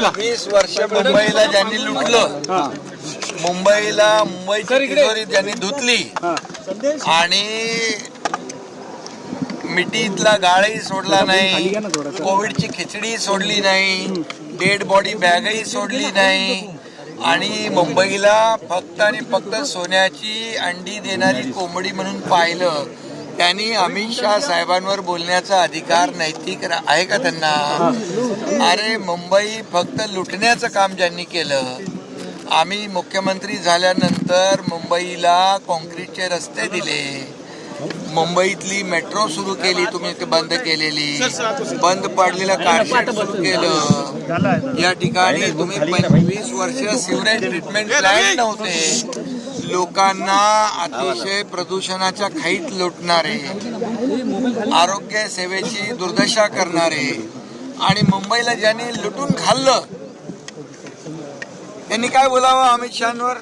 बोला. 20 वर्ष मुंबईला ज्यांनी लुटलं, मुंबईची तिजोरी ज्यांनी धुतली आणि मिठीतला गाळही सोडला नाही, कोविडची खिचडी सोडली नाही, डेड बॉडी बॅगही सोडली नाही आणि मुंबईला फक्त आणि फक्त सोन्याची अंडी देणारी कोंबडी म्हणून पाहिलं, त्यांनी अमित शहा साहेबांवर बोलण्याचा अधिकार नैतिक आहे का त्यांना? अरे मुंबई फक्त लुटण्याचं काम ज्यांनी केलं, आम्ही मुख्यमंत्री झाल्यानंतर मुंबईला कॉन्क्रीटचे रस्ते दिले, मुंबईतली मेट्रो सुरू केली, तुम्ही ते बंद केलेली, बंद पडलेलं कारशेड सुरू केलं, या ठिकाणी तुम्ही 25 वर्ष सिवरेज ट्रीटमेंट प्लॅन्ट नव्हते, लोकांना अतिशय प्रदूषणाच्या खाईत लुटणारे, आरोग्य सेवेची दुर्दशा करणारे आणि मुंबईला ज्यांनी लुटून खाल्लं त्यांनी काय बोलावं अमित शहांवर?